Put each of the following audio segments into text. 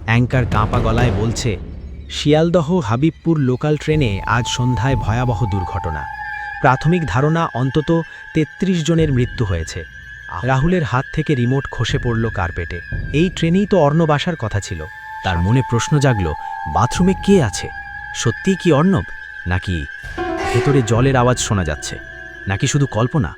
Anchor কাঁপা গলায় বলছে, Sealdah Habibpur local ট্রেনে আজ সন্ধ্যায় ভয়াবহ দুর্ঘটনা। প্রাথমিক ধারণা অন্তত ৩৩ জনের মৃত্যু হয়েছে। রাহুলের হাত থেকে রিমোট খসে পড়ল কার্পেটে। এই ট্রেনেই তো অর্ণব আসার কথা ছিল। তার মনে প্রশ্ন জাগল, বাথরুমে কে আছে? সত্যিই কি অর্ণব, নাকি ভেতরে জলের আওয়াজ শোনা যাচ্ছে, নাকি শুধু কল্পনা?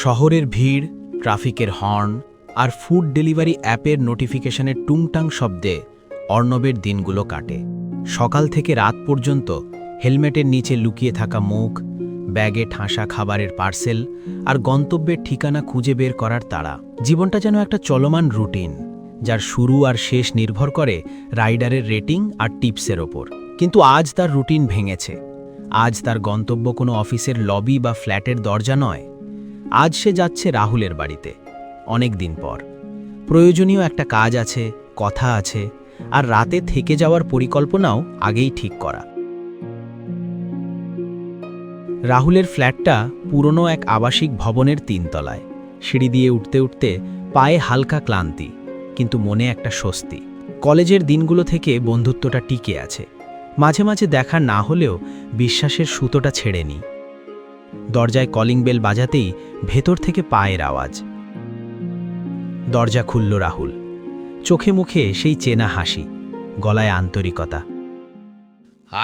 শহরের ভিড়, ট্রাফিকের হর্ন আর ফুড ডেলিভারি অ্যাপের নোটিফিকেশনের টুংটাং শব্দে অর্ণবের দিনগুলো কাটে। সকাল থেকে রাত পর্যন্ত হেলমেটের নিচে লুকিয়ে থাকা মুখ, ব্যাগে ঠাসা খাবারের পার্সেল আর গন্তব্যের ঠিকানা খুঁজে বের করার তাড়া। জীবনটা যেন একটা চলমান রুটিন, যার শুরু আর শেষ নির্ভর করে রাইডারের রেটিং আর টিপসের ওপর। কিন্তু আজ তার রুটিন ভেঙেছে। আজ তার গন্তব্য কোনো অফিসের লবি বা ফ্ল্যাটের দরজা নয়। আজ সে যাচ্ছে রাহুলের বাড়িতে, অনেক দিন পর। প্রয়োজনীয় একটা কাজ আছে, কথা আছে, আর রাতে থেকে যাওয়ার পরিকল্পনাও আগেই ঠিক করা। রাহুলের ফ্ল্যাটটা পুরনো এক আবাসিক ভবনের ৩ তলায়। সিঁড়ি দিয়ে উঠতে উঠতে পায়ে হালকা ক্লান্তি, কিন্তু মনে একটা স্বস্তি। কলেজের দিনগুলো থেকে বন্ধুত্বটা টিকে আছে। মাঝে মাঝে দেখা না হলেও বিশ্বাসের সুতোটা ছেড়েনি। দরজায় কলিং বেল বাজাতেই ভেতর থেকে পায়ের আওয়াজ। দরজা খুলল রাহুল। চোখে মুখে সেই চেনা হাসি, গলায় আন্তরিকতা।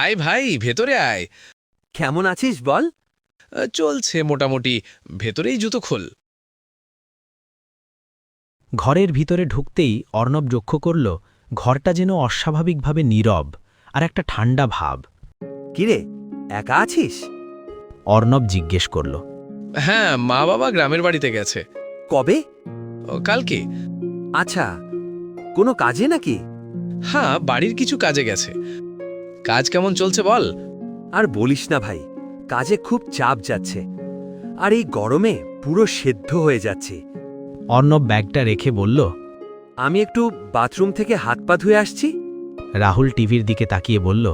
আয় ভাই, ভেতরে আয়। কেমন আছিস বল? চলছে মোটামুটি, ভেতরেই জুতো খোল। ঘরের ভিতরে ঢুকতেই অর্ণব লক্ষ্য করল ঘরটা যেন অস্বাভাবিকভাবে নীরব আর একটা ঠান্ডা ভাব। কিরে, একা আছিস? অর্ণব জিজ্ঞেস করল। হ্যাঁ, মা বাবা গ্রামের বাড়িতে গেছে। কবে? কালকে। আচ্ছা, কোনো কাজে নাকি? হ্যাঁ, বাড়ির কিছু কাজে গেছে। কাজ কেমন চলছে বল? আর বলিস না ভাই, কাজে খুব চাপ যাচ্ছে, আর এই গরমে পুরো সেদ্ধ হয়ে যাচ্ছে। অর্ণব ব্যাগটা রেখে বলল, আমি একটু বাথরুম থেকে হাত পা ধুয়ে আসছি। রাহুল টিভির দিকে তাকিয়ে বলল,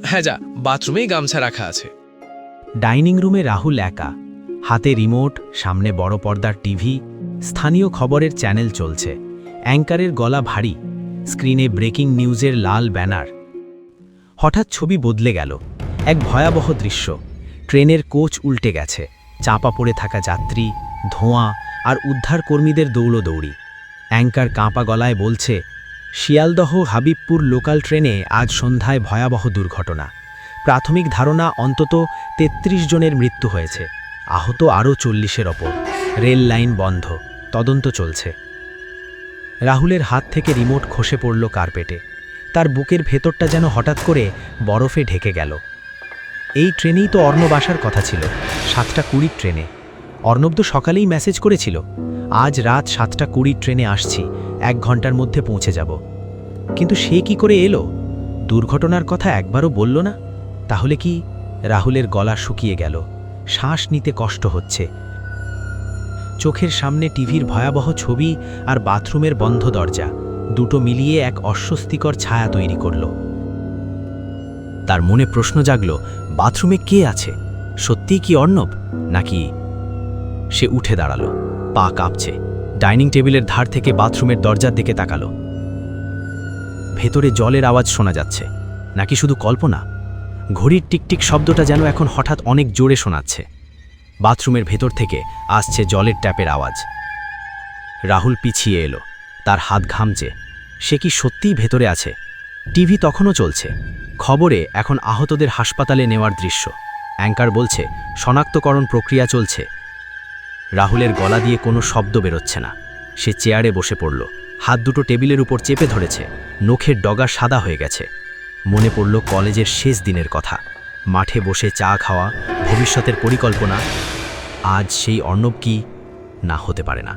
হ্যাঁ যা, বাথরুমেই গামছা রাখা আছে। ডাইনিং রুমে রাহুল একা, হাতে রিমোট, সামনে বড় পর্দার টিভি, স্থানীয় খবরের চ্যানেল চলছে। অ্যাঙ্কারের গলা ভারী, স্ক্রিনে ব্রেকিং নিউজের লাল ব্যানার। হঠাৎ ছবি বদলে গেল। এক ভয়াবহ দৃশ্য। ট্রেনের কোচ উল্টে গেছে, চাপা পড়ে থাকা যাত্রী, ধোঁয়া আর উদ্ধারকর্মীদের দৌড়দৌড়ি। অ্যাঙ্কার কাঁপা গলায় বলছে, শিয়ালদহ হাবিবপুর লোকাল ট্রেনে আজ সন্ধ্যায় ভয়াবহ দুর্ঘটনা। প্রাথমিক ধারণা অন্তত ৩৩ জনের মৃত্যু হয়েছে, আহত আরও ৪০-এর ওপর। রেল লাইন বন্ধ, তদন্ত চলছে। রাহুলের হাত থেকে রিমোট খসে পড়ল কার্পেটে। তার বুকের ভেতরটা যেন হঠাৎ করে বরফে ঢেকে গেল। এই ট্রেনেই তো অর্ণব আসার কথা ছিল, ৭:২০ ট্রেনে। অর্ণব তো সকালেই মেসেজ করেছিল, আজ রাত ৭:২০ ট্রেনে আসছি, ১ ঘন্টার মধ্যে পৌঁছে যাব। কিন্তু সে কি করে এলো? দুর্ঘটনার কথা একবারও বলল না। তাহলে কি? রাহুলের গলা শুকিয়ে গেল, শ্বাস নিতে কষ্ট হচ্ছে। চোখের সামনে টিভির ভয়াবহ ছবি আর বাথরুমের বন্ধ দরজা, দুটো মিলিয়ে এক অস্বস্তিকর ছায়া তৈরি করল। তার মনে প্রশ্ন জাগল, বাথরুমে কে আছে? সত্যিই কি অর্ণব, নাকি? সে উঠে দাঁড়ালো, পা কাঁপছে। ডাইনিং টেবিলের ধার থেকে বাথরুমের দরজার দিকে তাকালো। ভেতরে জলের আওয়াজ শোনা যাচ্ছে, নাকি শুধু কল্পনা? ঘড়ির টিকটিক শব্দটা যেন এখন হঠাৎ অনেক জোরে শোনাচ্ছে। বাথরুমের ভেতর থেকে আসছে জলের ট্যাপের আওয়াজ। রাহুল পিছিয়ে এলো, তার হাত ঘামছে। সে কি সত্যিই ভেতরে আছে? টিভি তখনও চলছে। খবরে এখন আহতদের হাসপাতালে নেওয়ার দৃশ্য। অ্যাঙ্কার বলছে, শনাক্তকরণ প্রক্রিয়া চলছে। রাহুলের গলা দিয়ে কোনো শব্দ বেরোচ্ছে না। সে চেয়ারে বসে পড়ল, হাত দুটো টেবিলের উপর চেপে ধরেছে। নখের ডগা সাদা হয়ে গেছে। মনে পড়ল কলেজের শেষ দিনের কথা, মাঠে বসে চা খাওয়া, ভবিষ্যতের পরিকল্পনা। আজ সেই অর্ণব কি? না, হতে পারে না।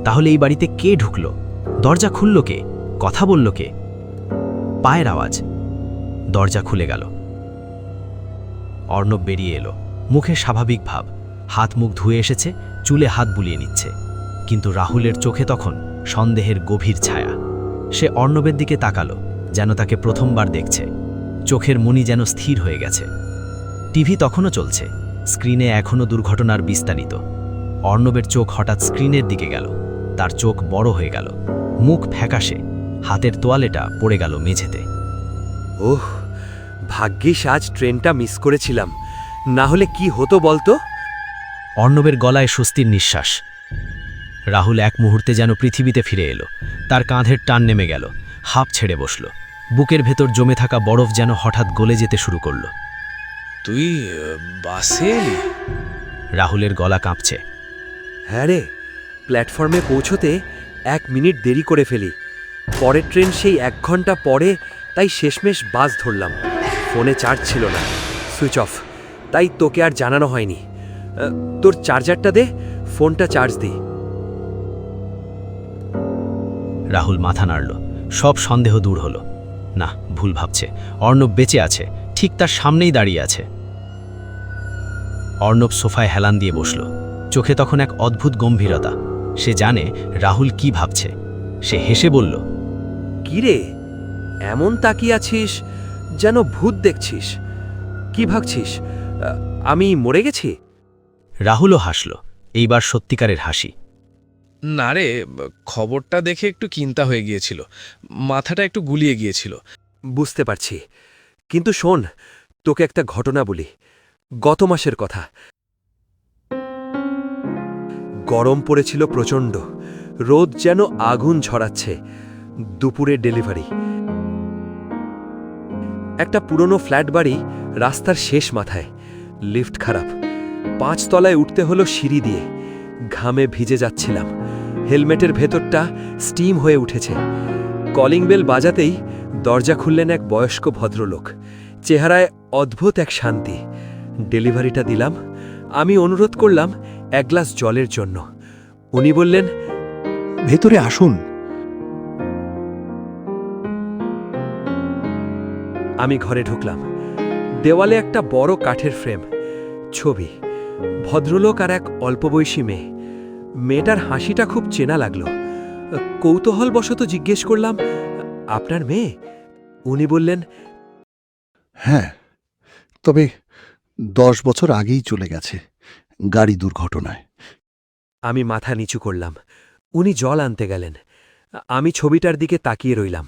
তাহলে এই বাড়িতে কে ঢুকল? দরজা খুলল কে? কথা বলল কে? পায়ের আওয়াজ। দরজা খুলে গেল। অর্ণব বেরিয়ে এলো, মুখে স্বাভাবিক ভাব, হাত মুখ ধুয়ে এসেছে, চুলে হাত বুলিয়ে নিচ্ছে। কিন্তু রাহুলের চোখে তখন সন্দেহের গভীর ছায়া। সে অর্ণবের দিকে তাকালো, যেন তাকে প্রথমবার দেখছে। চোখের মনি যেন স্থির হয়ে গেছে। টিভি তখনও চলছে, স্ক্রিনে এখনও দুর্ঘটনার বিস্তারিত। অর্ণবের চোখ হঠাৎ স্ক্রিনের দিকে গেল। তার চোখ বড় হয়ে গেল, মুখ ফ্যাকাশে, হাতের তোয়ালেটা পড়ে গেল মেঝেতে। ওহ, ভাগ্যিস আজ ট্রেনটা মিস করেছিলাম, না হলে কি হতো বলতো? অর্ণবের গলায় স্বস্তির নিঃশ্বাস। রাহুল এক মুহূর্তে যেন পৃথিবীতে ফিরে এলো। তার কাঁধের টান নেমে গেল, হাঁপ ছেড়ে বসল। বুকের ভেতর জমে থাকা বরফ যেন হঠাৎ গলে যেতে শুরু করল। তুই বাসে এলি? রাহুলের গলা কাঁপছে। হ্যাঁ রে, প্ল্যাটফর্মে পৌঁছতে 1 মিনিট দেরি করে ফেলি। পরের ট্রেন সেই 1 ঘন্টা পরে, তাই শেষমেশ বাস ধরলাম। ফোনে চার্জ ছিল না, সুইচ অফ, তাই তোকে আর জানানো হয়নি। তোর চার্জারটা দে, ফোনটা চার্জ দিই। রাহুল মাথা নাড়ল, সব সন্দেহ দূর হলো। না, ভুল ভাবছে। অর্ণব বেঁচে আছে, ঠিক তার সামনেই দাঁড়িয়ে আছে। অর্ণব সোফায় হেলান দিয়ে বসল, চোখে তখন এক অদ্ভুত গম্ভীরতা। সে জানে রাহুল কি ভাবছে। সে হেসে বলল, কি রে, এমন তাকিয়ে আছিস যেন ভূত দেখছিস? কি ভাবছিস, আমি মরে গেছি? রাহুলও হাসল, এইবার সত্যিকারের হাসি। না রে, খবরটা দেখে একটু চিন্তা হয়ে গিয়েছিল, মাথাটা একটু গুলিয়ে গিয়েছিল। বুঝতে পারছি, কিন্তু শোন, তোকে একটা ঘটনা বলি। গত মাসের কথা। গরম পড়েছিল প্রচণ্ড, রোদ যেন আগুন ঝরাচ্ছে। দুপুরে ডেলিভারি। একটা পুরনো ফ্ল্যাট বাড়ি, রাস্তার শেষ মাথায়। লিফট খারাপ, 5 তলায় উঠতে হলো সিঁড়ি দিয়ে। ঘামে ভিজে যাচ্ছিলাম, হেলমেটের ভেতরটা স্টিম হয়ে উঠেছে। কলিং বেল বাজাতেই দরজা খুললেন এক বয়স্ক ভদ্রলোক। চেহারায় অদ্ভুত এক শান্তি। ডেলিভারিটা দিলাম, আমি অনুরোধ করলাম 1 গ্লাস জলের জন্য। উনি বললেন, ভেতরে আসুন। আমি ঘরে ঢুকলাম। দেওয়ালে একটা বড় কাঠের ফ্রেম, ছবি, ভদ্রলোক আর এক অল্পবয়সী মেয়ে। মেয়েটার হাসিটা খুব চেনা লাগলো। কৌতূহলবশত জিজ্ঞেস করলাম, আপনার মেয়ে? উনি বললেন, হ্যাঁ, তবে 10 বছর আগেই চলে গেছে, গাড়ি দুর্ঘটনায়। আমি মাথা নিচু করলাম। উনি জল আনতে গেলেন। আমি ছবিটার দিকে তাকিয়ে রইলাম।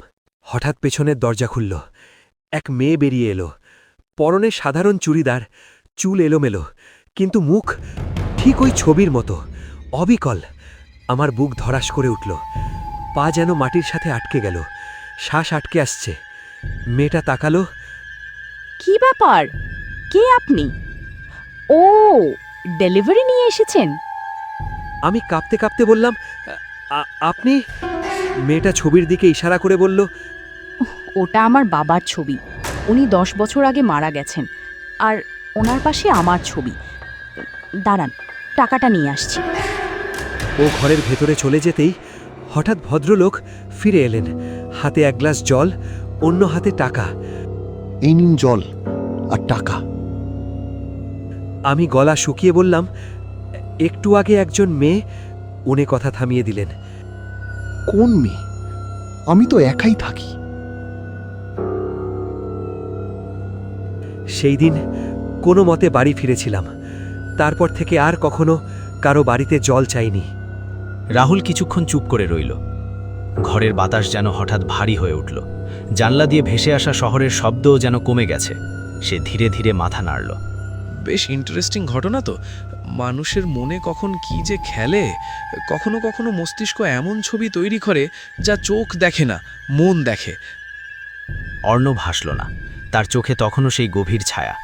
হঠাৎ পেছনের দরজা খুলল। এক মেয়ে বেরিয়ে এলো। পরনে সাধারণ চুড়িদার, চুল এলোমেলো, কিন্তু মুখ ঠিক ওই ছবির মতো, অবিকল। আমার বুক ধরাস করে উঠল, পা যেন মাটির সাথে আটকে গেল, শ্বাস আটকে আসছে। মেয়েটা তাকালো। কি ব্যাপার, কে আপনি? ও, ডেলিভারি নিয়ে এসেছেন? আমি কাঁপতে কাঁপতে বললাম, আপনি? মেয়েটা ছবির দিকে ইশারা করে বলল, ওটা আমার বাবার ছবি। উনি 10 বছর আগে মারা গেছেন, আর ওনার পাশে আমার ছবি। দাঁড়ান, টাকাটা নিয়ে আসছি। ও ঘরের ভেতরে চলে যেতেই হঠাৎ ভদ্রলোক ফিরে এলেন। হাতে 1 গ্লাস জল, অন্য হাতে টাকা। এই নিন জল আর টাকা। আমি গলা শুকিয়ে বললাম, একটু আগে একজন মেয়ে। উনি কথা থামিয়ে দিলেন। কোন মেয়ে? আমি তো একাই থাকি। সেই দিন কোনো মতে বাড়ি ফিরেছিলাম। তারপর থেকে আর কখনো কারো বাড়িতে জল চাইনি। রাহুল কিছুক্ষণ চুপ করে রইল। ঘরের বাতাস যেন হঠাৎ ভারী হয়ে উঠল। জানলা দিয়ে ভেসে আসা শহরের শব্দও যেন কমে গেছে। সে ধীরে ধীরে মাথা নাড়ল। বেশ ইন্টারেস্টিং ঘটনা তো। মানুষের মনে কখন কি যে খেলে। কখনো কখনো মস্তিষ্ক এমন ছবি তৈরি করে যা চোখ দেখে না, মন দেখে। অর্ণব হাসল না, তার চোখে তখনও সেই গভীর ছায়া।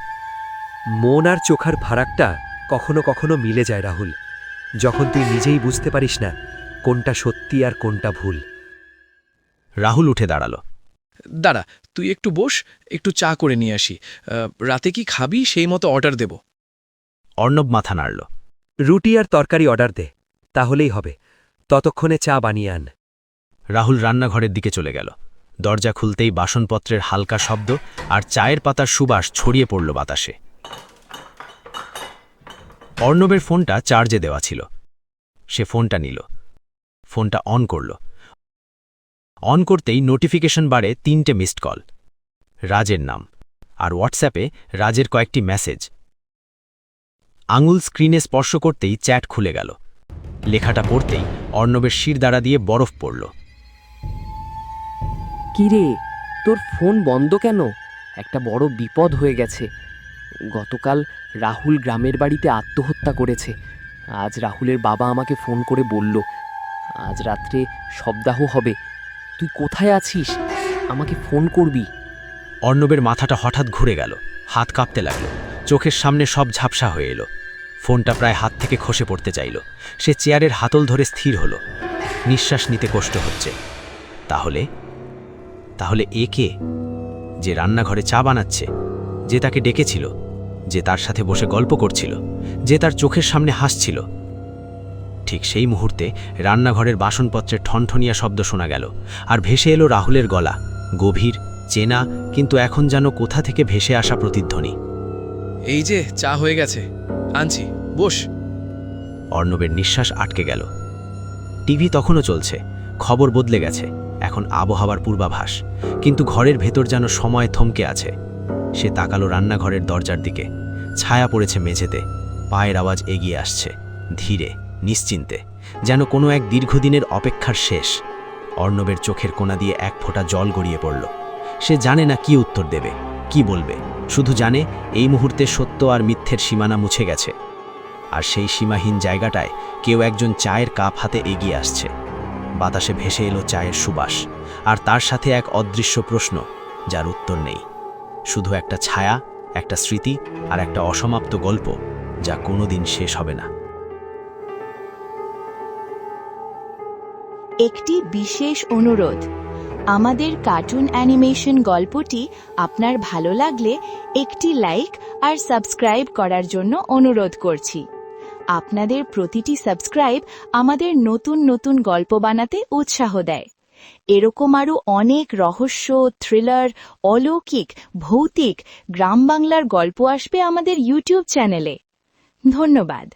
মন আর চোখার ফারাকটা কখনো কখনো মিলে যায় রাহুল, যখন তুই নিজেই বুঝতে পারিস না কোনটা সত্যি আর কোনটা ভুল। রাহুল উঠে দাঁড়াল। দাঁড়া, তুই একটু বস, একটু চা করে নিয়ে আসি। রাতে কি খাবি সেই মতো অর্ডার দেব। অর্ণব মাথা নাড়ল। রুটি আর তরকারি অর্ডার দে, তাহলেই হবে। ততক্ষণে চা বানিয়ে আন। রাহুল রান্নাঘরের দিকে চলে গেল। দরজা খুলতেই বাসনপত্রের হালকা শব্দ আর চায়ের পাতার সুবাস ছড়িয়ে পড়ল বাতাসে। অর্ণবের ফোনটা চার্জে দেওয়া ছিল। সে ফোনটা নিল, ফোনটা অন করল। অন করতেই নোটিফিকেশন বারে 3টে মিসড কল, রাজের নাম, আর হোয়াটসঅ্যাপে রাজের কয়েকটি মেসেজ। আঙুল স্ক্রিনে স্পর্শ করতেই চ্যাট খুলে গেল। লেখাটা পড়তেই অর্ণবের শিরদাঁড়া দিয়ে বরফ পড়ল। কিরে, তোর ফোন বন্ধ কেন? একটা বড় বিপদ হয়ে গেছে। গতকাল রাহুল গ্রামের বাড়িতে আত্মহত্যা করেছে। আজ রাহুলের বাবা আমাকে ফোন করে বলল আজ রাত্রে শবদাহ হবে। তুই কোথায় আছিস? আমাকে ফোন করবি। অর্ণবের মাথাটা হঠাৎ ঘুরে গেল, হাত কাঁপতে লাগল, চোখের সামনে সব ঝাপসা হয়ে এলো। ফোনটা প্রায় হাত থেকে খসে পড়তে চাইল। সে চেয়ারের হাতল ধরে স্থির হল। নিঃশ্বাস নিতে কষ্ট হচ্ছে। তাহলে তাহলে এ কে? যে রান্নাঘরে চা বানাচ্ছে, যে তাকে ডেকেছিল, যে তার সাথে বসে গল্প করছিল, যে তার চোখের সামনে হাসছিল। ঠিক সেই মুহূর্তে রান্নাঘরের বাসনপত্রের ঠনঠনিয়া শব্দ শোনা গেল, আর ভেসে এলো রাহুলের গলা, গভীর, চেনা, কিন্তু এখন যেন কোথা থেকে ভেসে আসা প্রতিধ্বনি। এই যে চা হয়ে গেছে, আনছি, বস। অর্ণবের নিঃশ্বাস আটকে গেল। টিভি তখনও চলছে, খবর বদলে গেছে, এখন আবহাওয়ার পূর্বাভাস, কিন্তু ঘরের ভেতর যেন সময় থমকে আছে। সে তাকালো রান্নাঘরের দরজার দিকে। ছায়া পড়েছে মেঝেতে, পায়ের আওয়াজ এগিয়ে আসছে, ধীরে, নিশ্চিন্তে, যেন কোনো এক দীর্ঘদিনের অপেক্ষার শেষ। অর্ণবের চোখের কোণা দিয়ে এক ফোঁটা জল গড়িয়ে পড়ল। সে জানে না কি উত্তর দেবে, কি বলবে, শুধু জানে এই মুহূর্তে সত্য আর মিথ্যের সীমানা মুছে গেছে। আর সেই সীমাহীন জায়গাটায় কেউ একজন চায়ের কাপ হাতে এগিয়ে আসছে। বাতাসে ভেসে এলো চায়ের সুবাস, আর তার সাথে এক অদৃশ্য প্রশ্ন, যার উত্তর নেই। শুধু একটা ছায়া, একটা স্মৃতি, আর একটা অসমাপ্ত গল্প, যা কোনোদিন শেষ হবে না। একটি বিশেষ অনুরোধ, আমাদের কার্টুন অ্যানিমেশন গল্পটি আপনার ভালো লাগলে একটি লাইক আর সাবস্ক্রাইব করার জন্য অনুরোধ করছি। আপনাদের প্রতিটি সাবস্ক্রাইব আমাদের নতুন নতুন গল্প বানাতে উৎসাহ দেয়। এরকম আরও অনেক রহস্য, থ্রিলার, অলৌকিক, ভৌতিক, গ্রাম বাংলার গল্প আসবে আমাদের ইউটিউব চ্যানেলে। ধন্যবাদ।